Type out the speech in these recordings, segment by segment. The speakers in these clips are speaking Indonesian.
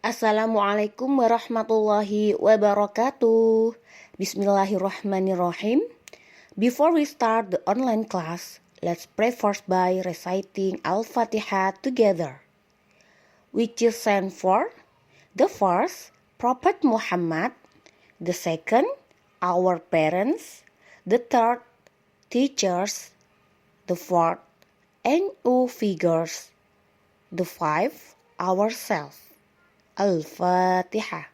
Assalamualaikum warahmatullahi wabarakatuh. Bismillahirrahmanirrahim. Before we start the online class, let's pray first by reciting Al-Fatihah together, which is sent for the first, Prophet Muhammad; the second, our parents; the third, teachers; the fourth, NU figures; the fifth, ourselves. Al-Fatihah.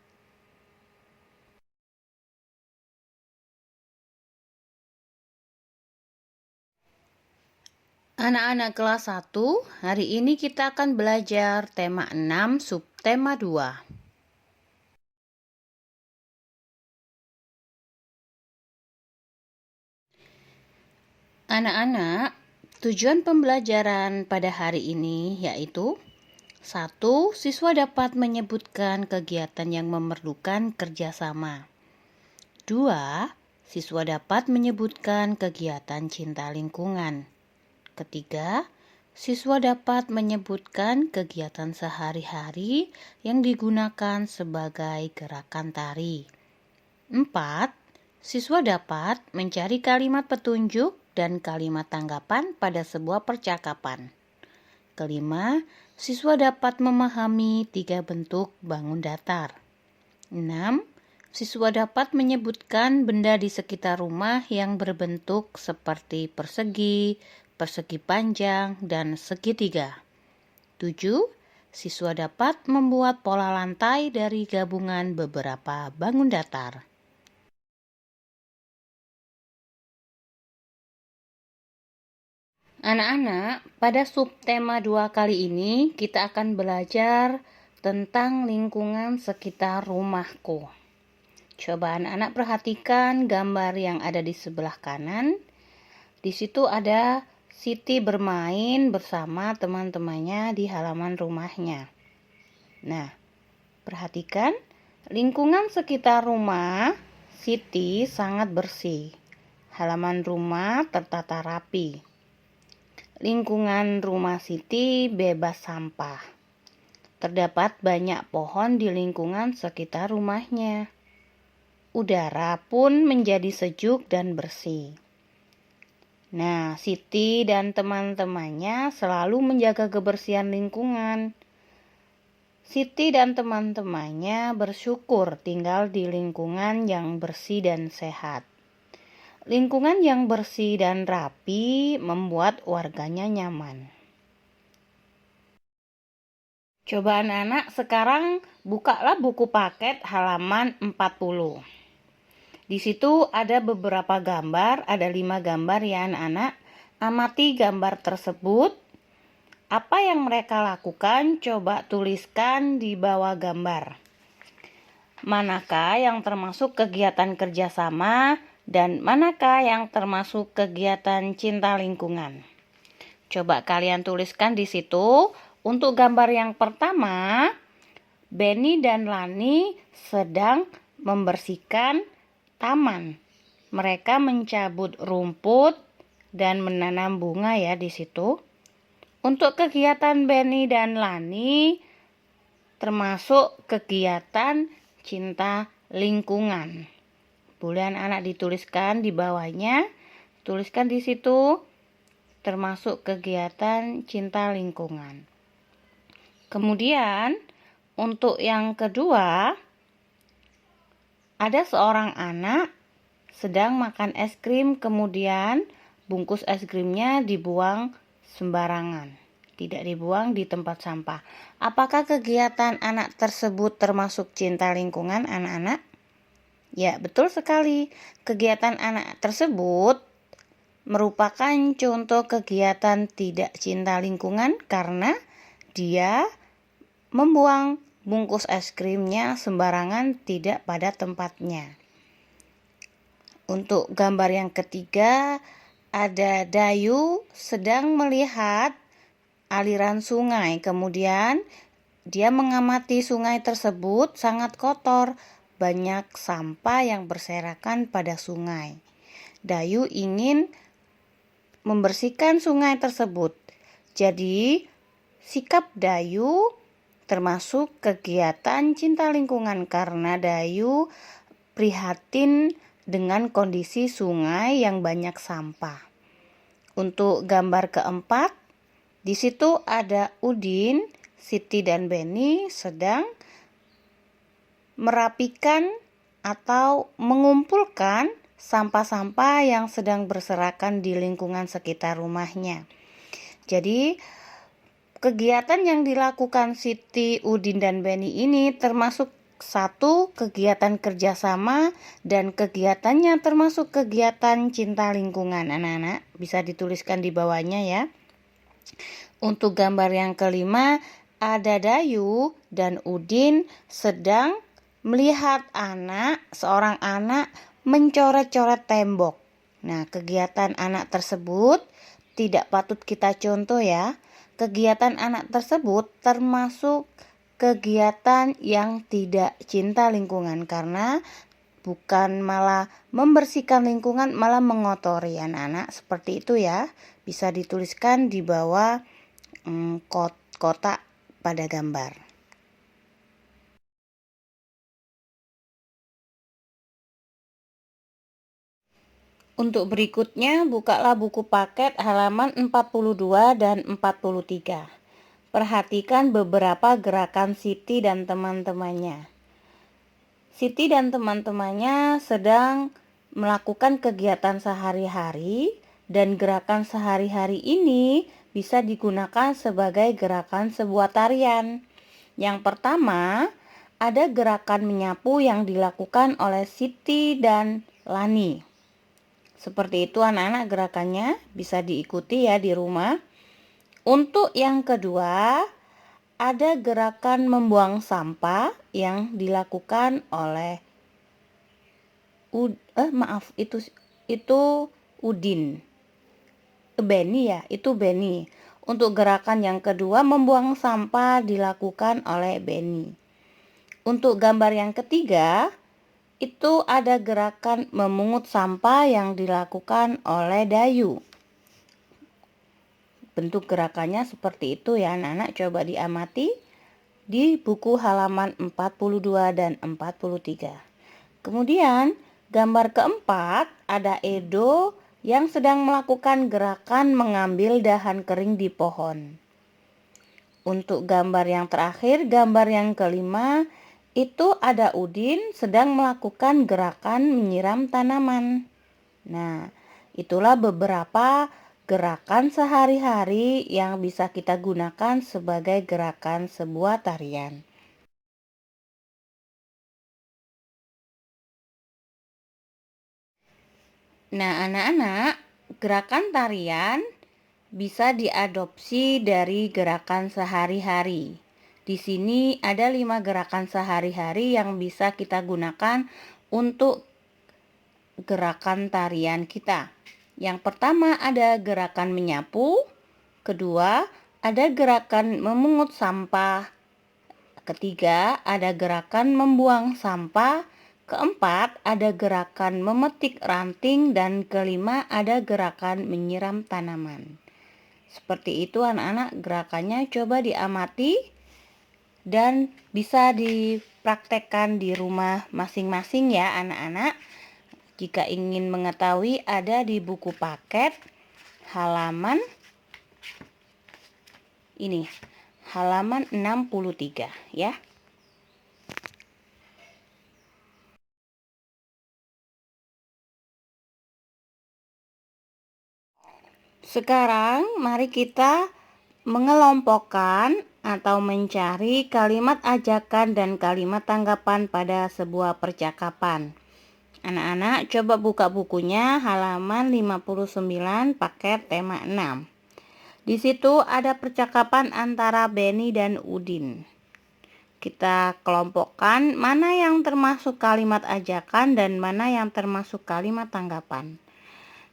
Anak-anak kelas 1, hari ini kita akan belajar tema 6, subtema 2. Anak-anak, tujuan pembelajaran pada hari ini yaitu 1. Siswa dapat menyebutkan kegiatan yang memerlukan kerjasama. 2. Siswa dapat menyebutkan kegiatan cinta lingkungan. Ketiga, siswa dapat menyebutkan kegiatan sehari-hari yang digunakan sebagai gerakan tari. 4. Siswa dapat mencari kalimat petunjuk dan kalimat tanggapan pada sebuah percakapan. Kelima, siswa dapat memahami 3 bentuk bangun datar. 6. Siswa dapat menyebutkan benda di sekitar rumah yang berbentuk seperti persegi, persegi panjang, dan segitiga. 7. Siswa dapat membuat pola lantai dari gabungan beberapa bangun datar. Anak-anak, pada subtema 2 kali ini kita akan belajar tentang lingkungan sekitar rumahku. Coba anak-anak perhatikan gambar yang ada di sebelah kanan. Di situ ada Siti bermain bersama teman-temannya di halaman rumahnya. Nah, perhatikan lingkungan sekitar rumah Siti sangat bersih. Halaman rumah tertata rapi. Lingkungan rumah Siti bebas sampah. Terdapat banyak pohon di lingkungan sekitar rumahnya. Udara pun menjadi sejuk dan bersih. Nah, Siti dan teman-temannya selalu menjaga kebersihan lingkungan. Siti dan teman-temannya bersyukur tinggal di lingkungan yang bersih dan sehat. Lingkungan yang bersih dan rapi membuat warganya nyaman. Coba anak-anak sekarang bukalah buku paket halaman 40. Di situ ada beberapa gambar, ada 5 gambar ya anak-anak. Amati gambar tersebut. Apa yang mereka lakukan? Coba tuliskan di bawah gambar. Manakah yang termasuk kegiatan kerjasama dan manakah yang termasuk kegiatan cinta lingkungan? Coba kalian tuliskan di situ. Untuk gambar yang pertama, Benny dan Lani sedang membersihkan taman. Mereka mencabut rumput dan menanam bunga ya di situ. Untuk kegiatan Benny dan Lani termasuk kegiatan cinta lingkungan. Boleh anak-anak dituliskan di bawahnya. Tuliskan di situ termasuk kegiatan cinta lingkungan. Kemudian untuk yang kedua, ada seorang anak sedang makan es krim, kemudian bungkus es krimnya dibuang sembarangan, tidak dibuang di tempat sampah. Apakah kegiatan anak tersebut termasuk cinta lingkungan, anak-anak? Ya, betul sekali. Kegiatan anak tersebut merupakan contoh kegiatan tidak cinta lingkungan karena dia membuang bungkus es krimnya sembarangan, tidak pada tempatnya. Untuk gambar yang ketiga, ada Dayu sedang melihat aliran sungai. Kemudian dia mengamati sungai tersebut sangat kotor, banyak sampah yang berserakan pada sungai. Dayu ingin membersihkan sungai tersebut. Jadi, sikap Dayu termasuk kegiatan cinta lingkungan karena Dayu prihatin dengan kondisi sungai yang banyak sampah. Untuk gambar keempat, di situ ada Udin, Siti dan Beni sedang merapikan atau mengumpulkan sampah-sampah yang sedang berserakan di lingkungan sekitar rumahnya. Jadi kegiatan yang dilakukan Siti, Udin, dan Beni ini termasuk satu kegiatan kerjasama dan kegiatannya termasuk kegiatan cinta lingkungan. Anak-anak bisa dituliskan di bawahnya ya. Untuk gambar yang kelima, ada Dayu dan Udin sedang melihat seorang anak mencoret-coret tembok. Nah, kegiatan anak tersebut tidak patut kita contoh ya. Kegiatan anak tersebut termasuk kegiatan yang tidak cinta lingkungan karena bukan malah membersihkan lingkungan, malah mengotori. Anak-anak seperti itu ya. Bisa dituliskan di bawah kotak pada gambar. Untuk berikutnya, bukalah buku paket halaman 42 dan 43. Perhatikan beberapa gerakan Siti dan teman-temannya. Siti dan teman-temannya sedang melakukan kegiatan sehari-hari dan gerakan sehari-hari ini bisa digunakan sebagai gerakan sebuah tarian. Yang pertama, ada gerakan menyapu yang dilakukan oleh Siti dan Lani. Seperti itu anak-anak gerakannya, bisa diikuti ya di rumah. Untuk yang kedua, ada gerakan membuang sampah yang dilakukan oleh itu Udin. Beni ya, itu Beni. Untuk gerakan yang kedua, membuang sampah dilakukan oleh Beni. Untuk gambar yang ketiga, itu ada gerakan memungut sampah yang dilakukan oleh Dayu. Bentuk gerakannya seperti itu ya anak-anak, coba diamati di buku halaman 42 dan 43. Kemudian gambar keempat ada Edo yang sedang melakukan gerakan mengambil dahan kering di pohon. Untuk gambar yang terakhir, gambar yang kelima, itu ada Udin sedang melakukan gerakan menyiram tanaman. Nah, itulah beberapa gerakan sehari-hari yang bisa kita gunakan sebagai gerakan sebuah tarian. Nah, anak-anak, gerakan tarian bisa diadopsi dari gerakan sehari-hari. Di sini ada 5 gerakan sehari-hari yang bisa kita gunakan untuk gerakan tarian kita. Yang pertama ada gerakan menyapu, kedua ada gerakan memungut sampah, ketiga ada gerakan membuang sampah, keempat ada gerakan memetik ranting, dan kelima ada gerakan menyiram tanaman. Seperti itu anak-anak gerakannya, coba diamati dan bisa dipraktekkan di rumah masing-masing ya anak-anak. Jika ingin mengetahui ada di buku paket halaman ini, halaman 63 ya. Sekarang mari kita mengelompokkan atau mencari kalimat ajakan dan kalimat tanggapan pada sebuah percakapan. Anak-anak coba buka bukunya halaman 59 paket tema 6. Di situ ada percakapan antara Beni dan Udin. Kita kelompokkan mana yang termasuk kalimat ajakan dan mana yang termasuk kalimat tanggapan.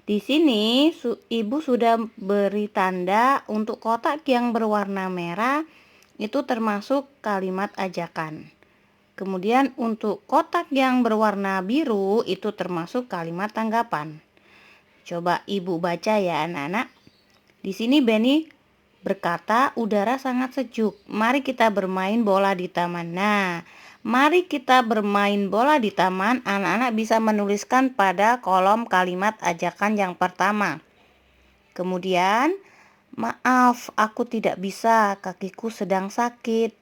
Di sini Ibu sudah beri tanda untuk kotak yang berwarna merah itu termasuk kalimat ajakan. Kemudian untuk kotak yang berwarna biru itu termasuk kalimat tanggapan. Coba Ibu baca ya anak-anak. Di sini Beni berkata, udara sangat sejuk. Mari kita bermain bola di taman. Nah, mari kita bermain bola di taman. Anak-anak bisa menuliskan pada kolom kalimat ajakan yang pertama. Kemudian, maaf, aku tidak bisa, kakiku sedang sakit.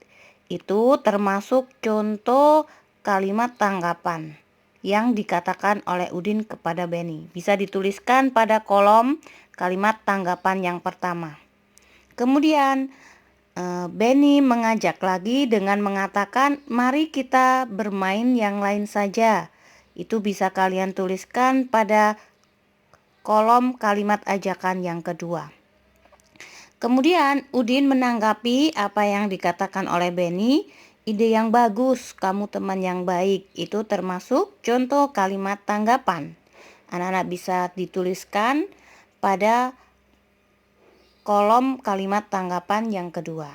Itu termasuk contoh kalimat tanggapan yang dikatakan oleh Udin kepada Benny. Bisa dituliskan pada kolom kalimat tanggapan yang pertama. Kemudian Benny mengajak lagi dengan mengatakan, mari kita bermain yang lain saja. Itu bisa kalian tuliskan pada kolom kalimat ajakan yang kedua. Kemudian Udin menanggapi apa yang dikatakan oleh Benny. Ide yang bagus, kamu teman yang baik. Itu termasuk contoh kalimat tanggapan. Anak-anak bisa dituliskan pada kolom kalimat tanggapan yang kedua.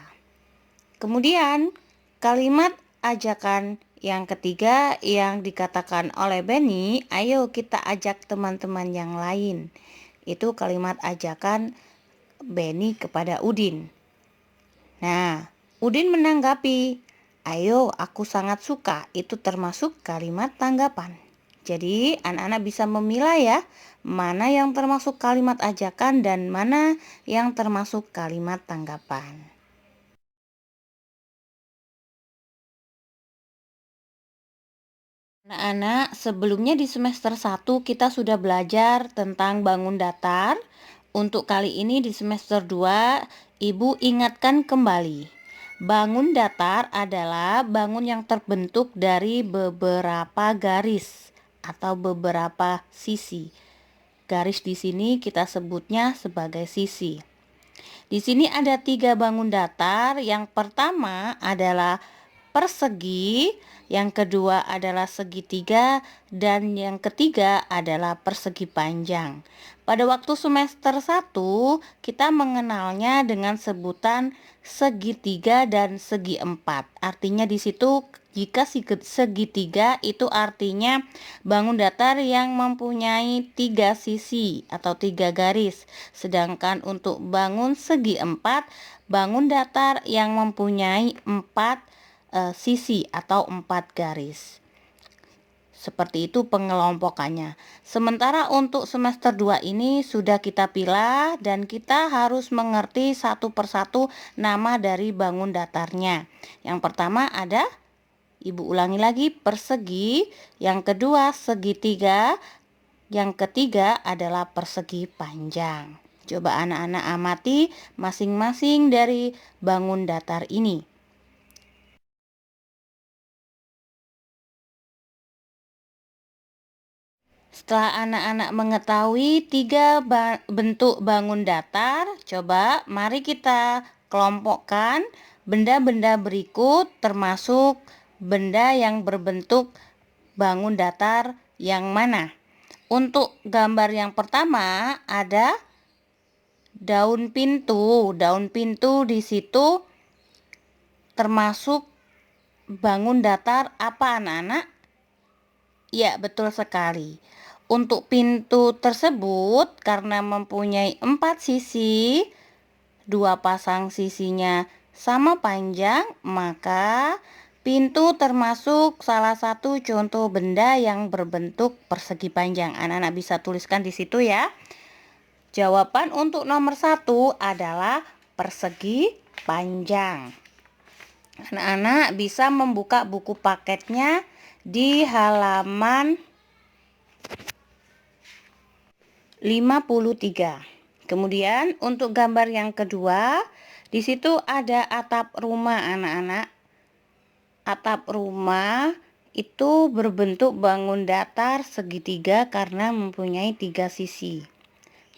Kemudian kalimat ajakan yang ketiga yang dikatakan oleh Benny, ayo kita ajak teman-teman yang lain. Itu kalimat ajakan Benny kepada Udin. Nah, Udin menanggapi, ayo aku sangat suka. Itu termasuk kalimat tanggapan. Jadi anak-anak bisa memilah ya, mana yang termasuk kalimat ajakan dan mana yang termasuk kalimat tanggapan. Anak-anak, sebelumnya di semester 1 kita sudah belajar tentang bangun datar. Untuk kali ini di semester 2, Ibu ingatkan kembali. Bangun datar adalah bangun yang terbentuk dari beberapa garis atau beberapa sisi. Garis di sini kita sebutnya sebagai sisi. Di sini ada 3 bangun datar. Yang pertama adalah persegi, yang kedua adalah segitiga, dan yang ketiga adalah persegi panjang. Pada waktu semester 1, kita mengenalnya dengan sebutan segitiga dan segi empat. Artinya di situ jika segitiga itu artinya bangun datar yang mempunyai 3 sisi atau 3 garis. Sedangkan untuk bangun segi empat, bangun datar yang mempunyai 4 sisi atau 4 garis. Seperti itu pengelompokannya. Sementara untuk semester 2 ini sudah kita pilah dan kita harus mengerti satu persatu nama dari bangun datarnya. Yang pertama ada, Ibu ulangi lagi, persegi. Yang kedua segitiga. Yang ketiga adalah persegi panjang. Coba anak-anak amati masing-masing dari bangun datar ini. Setelah anak-anak mengetahui 3 bentuk bangun datar, coba mari kita kelompokkan benda-benda berikut termasuk benda yang berbentuk bangun datar yang mana. Untuk gambar yang pertama ada daun pintu. Daun pintu di situ termasuk bangun datar apa anak-anak? Ya, betul sekali. Untuk pintu tersebut karena mempunyai 4 sisi, 2 pasang sisinya sama panjang, maka pintu termasuk salah satu contoh benda yang berbentuk persegi panjang. Anak-anak bisa tuliskan di situ ya. Jawaban untuk nomor 1 adalah persegi panjang. Anak-anak bisa membuka buku paketnya di halaman 53. Kemudian untuk gambar yang kedua, di situ ada atap rumah anak-anak. Atap rumah itu berbentuk bangun datar segitiga karena mempunyai 3 sisi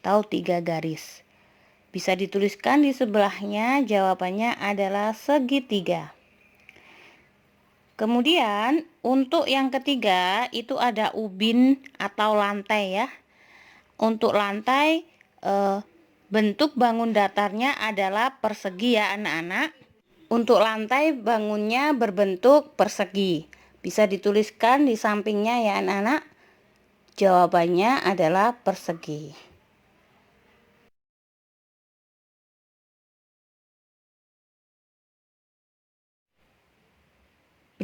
atau 3 garis. Bisa dituliskan di sebelahnya, jawabannya adalah segitiga. Kemudian untuk yang ketiga itu ada ubin atau lantai ya. Untuk lantai bentuk bangun datarnya adalah persegi ya anak-anak. Untuk lantai bangunnya berbentuk persegi. Bisa dituliskan di sampingnya ya anak-anak. Jawabannya adalah persegi.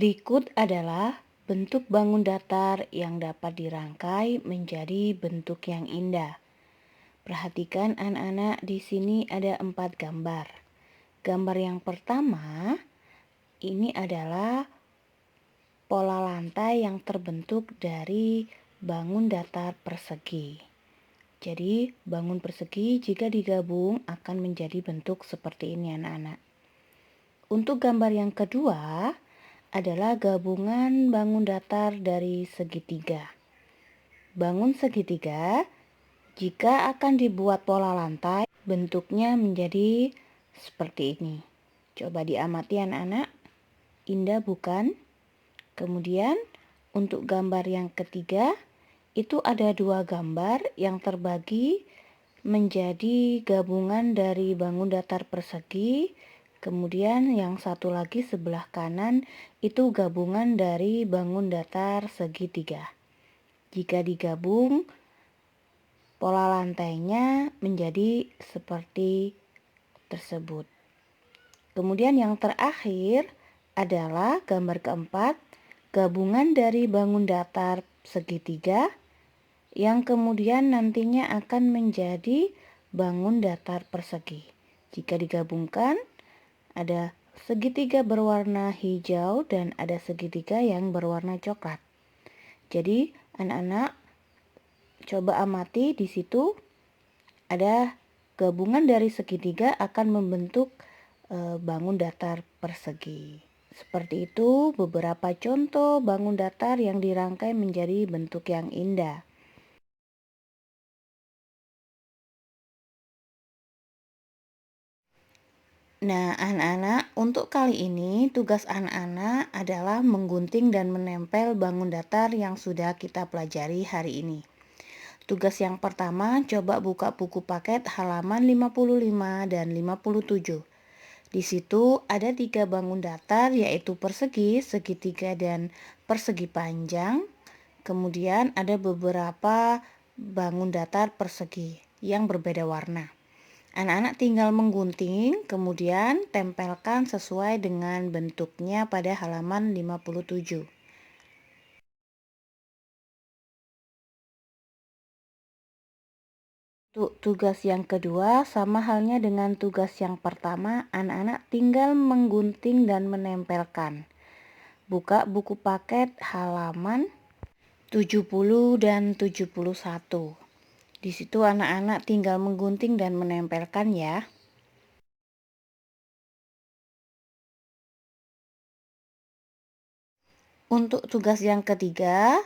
Berikut adalah bentuk bangun datar yang dapat dirangkai menjadi bentuk yang indah. Perhatikan anak-anak, di sini ada 4 gambar. Gambar yang pertama, ini adalah pola lantai yang terbentuk dari bangun datar persegi. Jadi, bangun persegi jika digabung akan menjadi bentuk seperti ini anak-anak. Untuk gambar yang kedua, adalah gabungan bangun datar dari segitiga. Bangun segitiga, jika akan dibuat pola lantai, bentuknya menjadi seperti ini. Coba diamati anak-anak, indah bukan? Kemudian untuk gambar yang ketiga, itu ada 2 gambar yang terbagi menjadi gabungan dari bangun datar persegi. Kemudian yang satu lagi sebelah kanan itu gabungan dari bangun datar segitiga. Jika digabung, pola lantainya menjadi seperti tersebut. Kemudian yang terakhir adalah gambar keempat, gabungan dari bangun datar segitiga yang kemudian nantinya akan menjadi bangun datar persegi. Jika digabungkan, ada segitiga berwarna hijau dan ada segitiga yang berwarna coklat. Jadi, anak-anak coba amati di situ ada gabungan dari segitiga akan membentuk bangun datar persegi. Seperti itu beberapa contoh bangun datar yang dirangkai menjadi bentuk yang indah. Nah, anak-anak, untuk kali ini tugas anak-anak adalah menggunting dan menempel bangun datar yang sudah kita pelajari hari ini. Tugas yang pertama, coba buka buku paket halaman 55 dan 57. Di situ ada 3 bangun datar yaitu persegi, segitiga, dan persegi panjang. Kemudian ada beberapa bangun datar persegi yang berbeda warna. Anak-anak tinggal menggunting, kemudian tempelkan sesuai dengan bentuknya pada halaman 57. Untuk tugas yang kedua, sama halnya dengan tugas yang pertama, anak-anak tinggal menggunting dan menempelkan. Buka buku paket halaman 70 dan 71. Di situ anak-anak tinggal menggunting dan menempelkan ya. Untuk tugas yang ketiga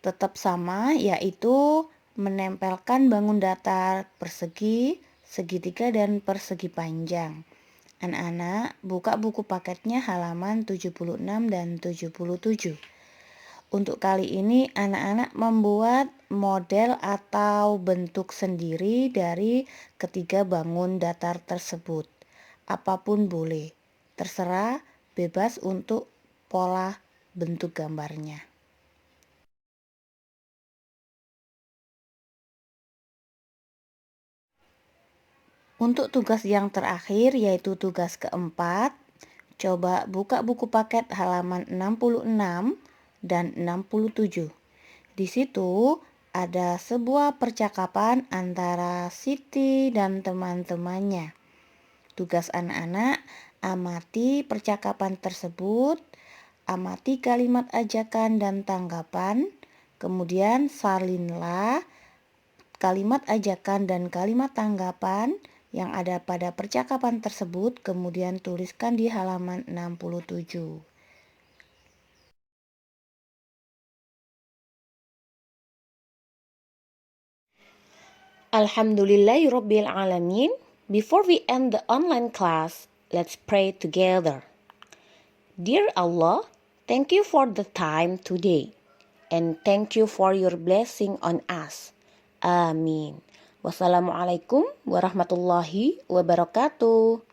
tetap sama, yaitu menempelkan bangun datar persegi, segitiga, dan persegi panjang. Anak-anak buka buku paketnya halaman 76 dan 77. Untuk kali ini anak-anak membuat model atau bentuk sendiri dari ketiga bangun datar tersebut. Apapun boleh, terserah, bebas untuk pola bentuk gambarnya. Untuk tugas yang terakhir yaitu tugas keempat, coba buka buku paket halaman 66 dan 67. Di situ ada sebuah percakapan antara Siti dan teman-temannya. Tugas anak-anak, amati percakapan tersebut, amati kalimat ajakan dan tanggapan, kemudian salinlah kalimat ajakan dan kalimat tanggapan yang ada pada percakapan tersebut, kemudian tuliskan di halaman 67. Alhamdulillahirabbil alamin. Before we end the online class, let's pray together. Dear Allah, thank you for the time today, and thank you for your blessing on us. Amin. Wassalamualaikum warahmatullahi wabarakatuh.